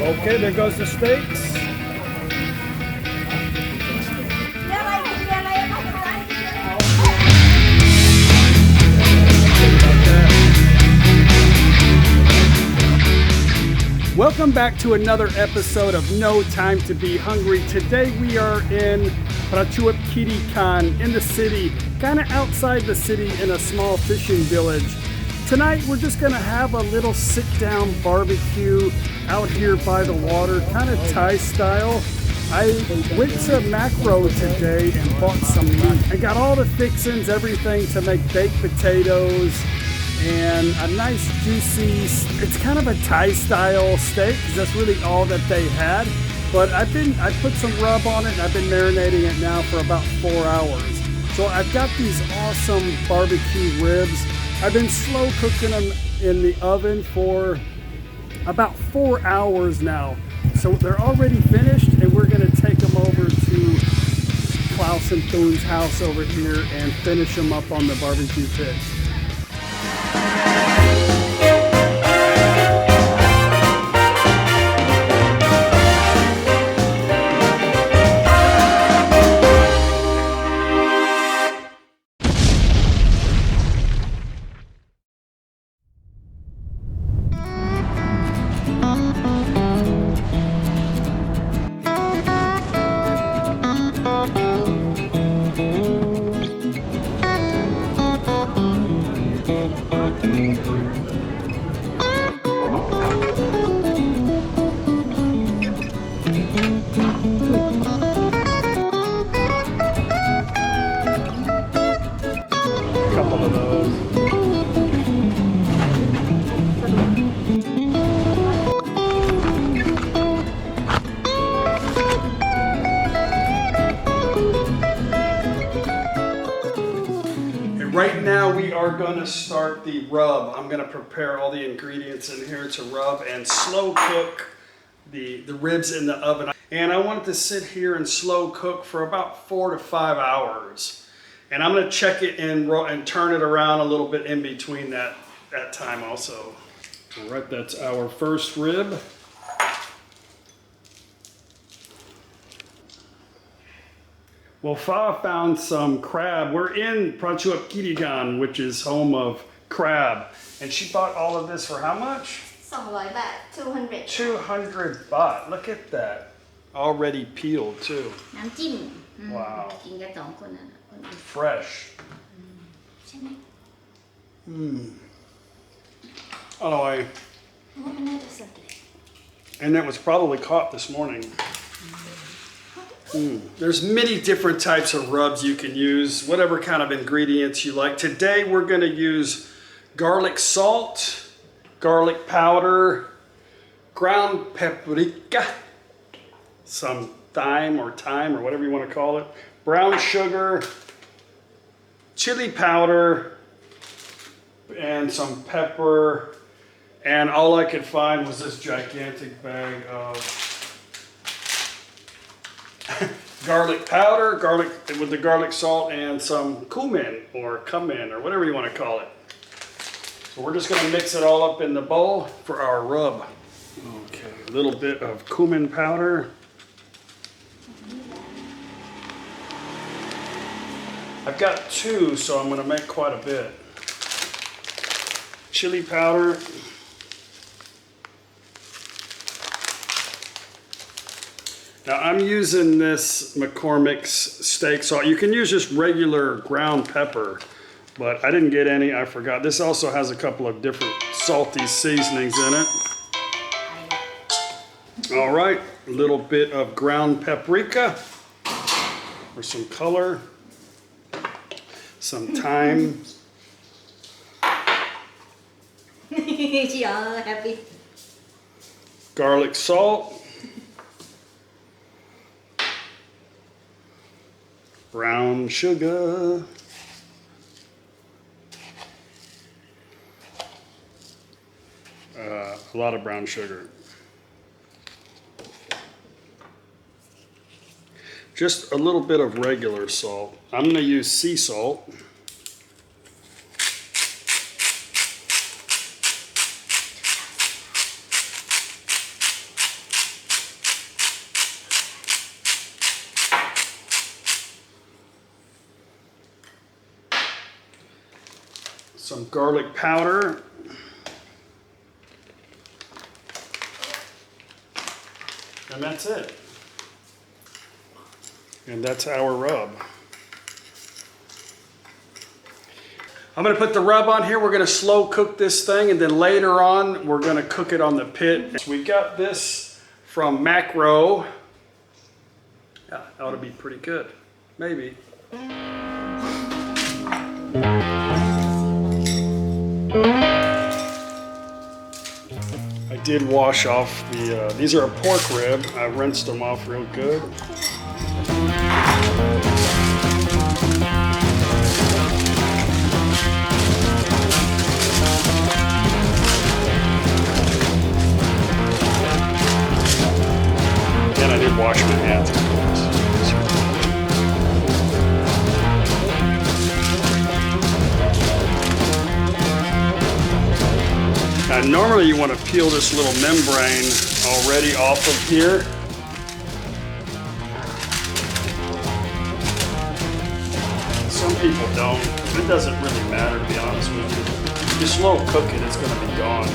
Okay, there goes the steaks. Welcome back to another episode of No Time to Be Hungry. Today we are in Prachuap Khiri Khan in the city, kind of outside the city in a small fishing village. Tonight we're just going to have a little sit-down barbecue out here by the water, kind of Thai style. I went to Macro today and bought some meat. I got all the fixings, everything to make baked potatoes and a nice juicy, it's kind of a Thai style steak because that's really all that they had. But I put some rub on it and I've been marinating it now for about 4 hours. So I've got these awesome barbecue ribs. I've been slow cooking them in the oven for about 4 hours now. So they're already finished and we're gonna take them over to Klaus and Thun's house over here and finish them up on the barbecue pit. Couple of those. And right now we are going to start the rub. I'm going to prepare all the ingredients in here to rub and slow cook the ribs in the oven. And I want it to sit here and slow cook for about 4 to 5 hours. And I'm going to check it and turn it around a little bit in between that time also. All right, that's our first rib. Well, Fa found some crab. We're in Prachuap Khiri Khan, which is home of crab. And she bought all of this for how much? 200 baht, 200. 200 baht. Look at that. Already peeled too. น้ำจิ้ม Wow. กินกันสองคนน่ะ Fresh. ใช่ไหม Alloy. ว่ามันน่าจะสดเลย And that was probably caught this morning. There's many different types of rubs you can use, whatever kind of ingredients you like. Today we're going to use garlic salt, garlic powder, ground paprika, some thyme or whatever you want to call it, brown sugar, chili powder, and some pepper. And all I could find was this gigantic bag of garlic powder, garlic with the garlic salt, and some cumin or whatever you want to call it. So we're just going to mix it all up in the bowl for our rub. Okay, a little bit of cumin powder. I've got 2, so I'm going to make quite a bit. Chili powder. Now I'm using this McCormick's steak salt. You can use just regular ground pepper, but I didn't get any, I forgot. This also has a couple of different salty seasonings in it. All right, a little bit of ground paprika for some color, some thyme. Chị ở happy. Garlic salt. Brown sugar. A lot of brown sugar. Just a little bit of regular salt. I'm going to use sea salt. some garlic powder. And that's it. And that's our rub. I'm gonna put the rub on here. We're gonna slow cook this thing, and then later on, we're gonna cook it on the pit. So we got this from Macro. Yeah, that ought to be pretty good. Maybe. I did wash off the, these are a pork rib. I rinsed them off real good. And I did wash my hands, of course. Now, normally you want to peel this little membrane already off of here. Some people don't. It doesn't really matter, to be honest with you. If you slow cook it, it's going to be gone.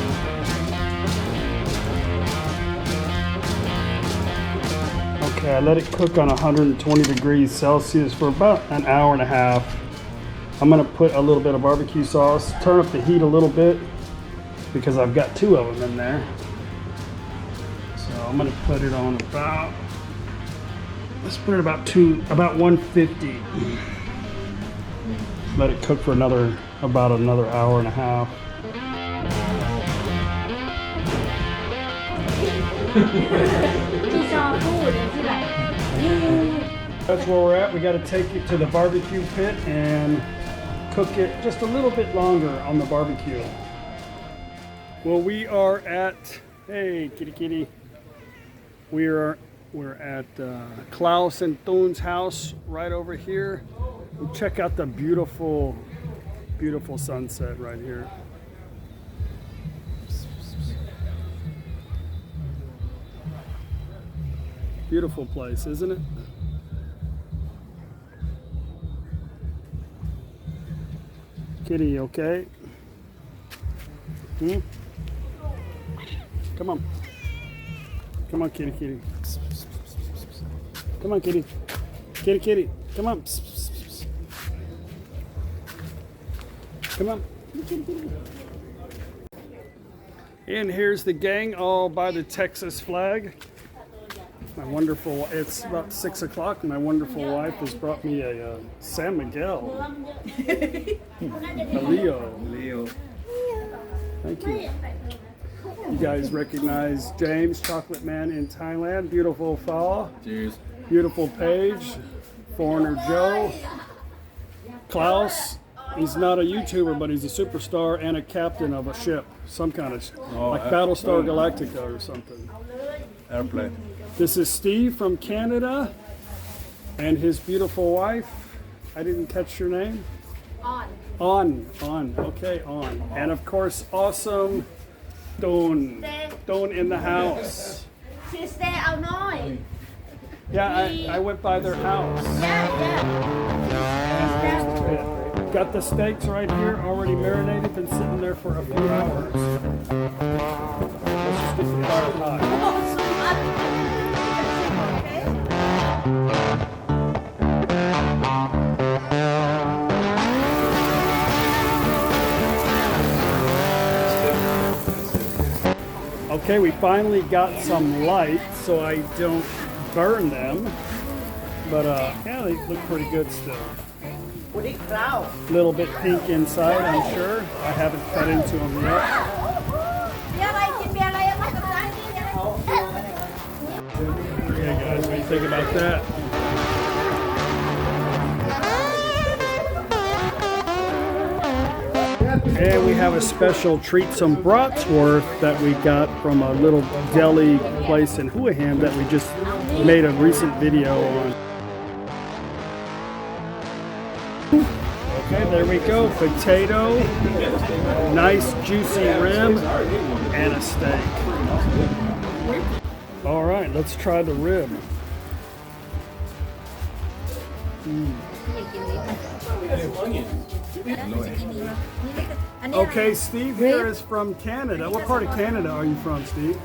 Okay, I let it cook on 120 degrees Celsius for about an hour and a half. I'm going to put a little bit of barbecue sauce, turn up the heat a little bit, because I've got 2 of them in there. So I'm gonna put it on about, let's put it about 150. Let it cook for about another hour and a half. That's where we're at. We gotta take it to the barbecue pit and cook it just a little bit longer on the barbecue. Well, we are at, hey, kitty kitty. We're at Klaus and Thun's house right over here. And check out the beautiful, beautiful sunset right here. Beautiful place, isn't it? Kitty, okay? Hmm? Come on. Come on, kitty, kitty. Come on, kitty. Kitty, kitty. Come on. Come on. Kitty, kitty. And here's the gang all by the Texas flag. My wonderful, it's about 6 o'clock. My wonderful wife has brought me a San Miguel. A Leo. Thank you. You guys recognize James, Chocolate Man in Thailand. Beautiful fall. Cheers. Beautiful Paige. Foreigner Joe. Klaus. He's not a YouTuber, but he's a superstar and a captain of a ship. Some kind of, like Battlestar Galactica or something. Airplane. This is Steve from Canada and his beautiful wife. I didn't catch your name. On. Okay, on. And of course, awesome Thun in the house. She's there out noise. Yeah, I went by their house. Yeah. Got the steaks right here, already marinated, been sitting there for a few hours. Let's just get the fire hot. Okay, we finally got some light so I don't burn them, but yeah, they look pretty good still. A little bit pink inside, I'm sure. I haven't cut into them yet. Okay guys, what do you think about that? And we have a special treat, some bratwurst that we got from a little deli place in Hua Hin that we just made a recent video on. Okay, there we go. Potato, nice juicy rib, and a steak. All right, let's try the rib. Okay, Steve here is from Canada. What part of Canada are you from, Steve?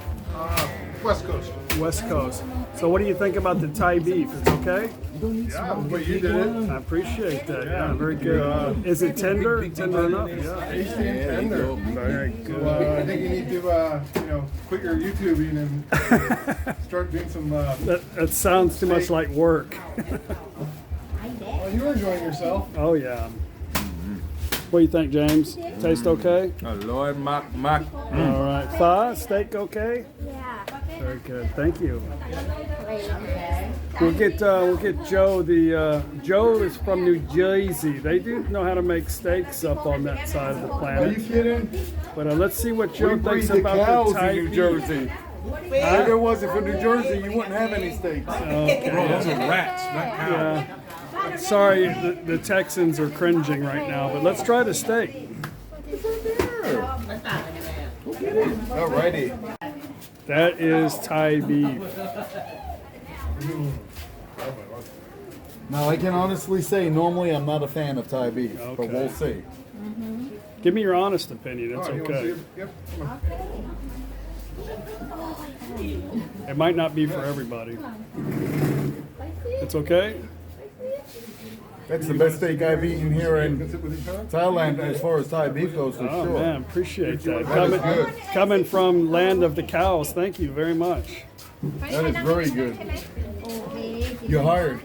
West Coast. West Coast. So what do you think about the Thai beef? It's okay? Yeah, but you did it. I appreciate that. Yeah, very good. Is it tender? Tender enough? Yeah. Tasty and tender. Very good. I think you need to, quit your YouTubing and start doing some. That sounds too much like work. Well, you're enjoying yourself. Oh yeah. What do you think, James? Taste okay? Lord, Mac. All right. Pho, steak okay? Yeah. Very good. Thank you. We'll get Joe. Joe is from New Jersey. They do know how to make steaks up on that side of the Are you planet. kidding? But let's see what Joe We breed thinks the about cows the Thai in New beef. Jersey. If it wasn't for New Jersey, you wouldn't have any steaks. Okay. Those are rats, not cows. Yeah. Sorry, the Texans are cringing right now, but let's try the steak. Alrighty. That is Thai beef. Now, I can honestly say, normally I'm not a fan of Thai beef, Okay. but we'll see. Give me your honest opinion. It's Oh, you wanna see okay. it? Yep. Come on. It might not be for everybody. It's okay? That's the best steak I've eaten here You can in sit with each other. Thailand as far as Thai beef goes, for Oh sure. man, appreciate that. That is good. Coming from land of the cows, thank you very much. That is very good. You're hired.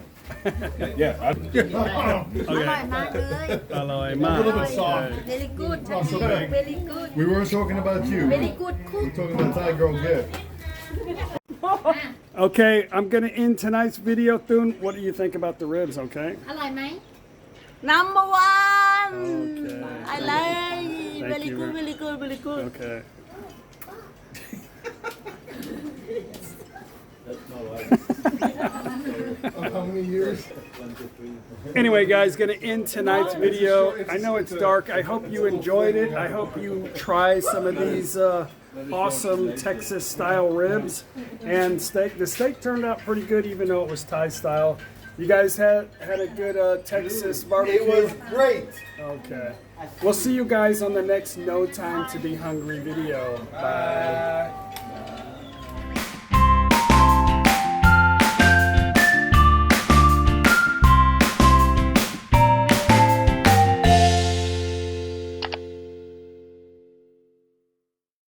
Yeah. อร่อยมากเลย อร่อยมาก very good very good We weren't talking about you. very good cook We're talking about Thai girl gift. Okay, I'm gonna end tonight's video. Thun, what do you think about the ribs? Okay. อร่อยไหม number one Okay. I like Thank very you good very- very good very good Okay. How many years? Anyway, guys, gonna end tonight's video. I know it's dark. I hope you enjoyed it. I hope you try some of these awesome Texas-style ribs and steak. The steak turned out pretty good, even though it was Thai-style. You guys had a good Texas barbecue. It was great. Okay. We'll see you guys on the next No Time to Be Hungry video. Bye.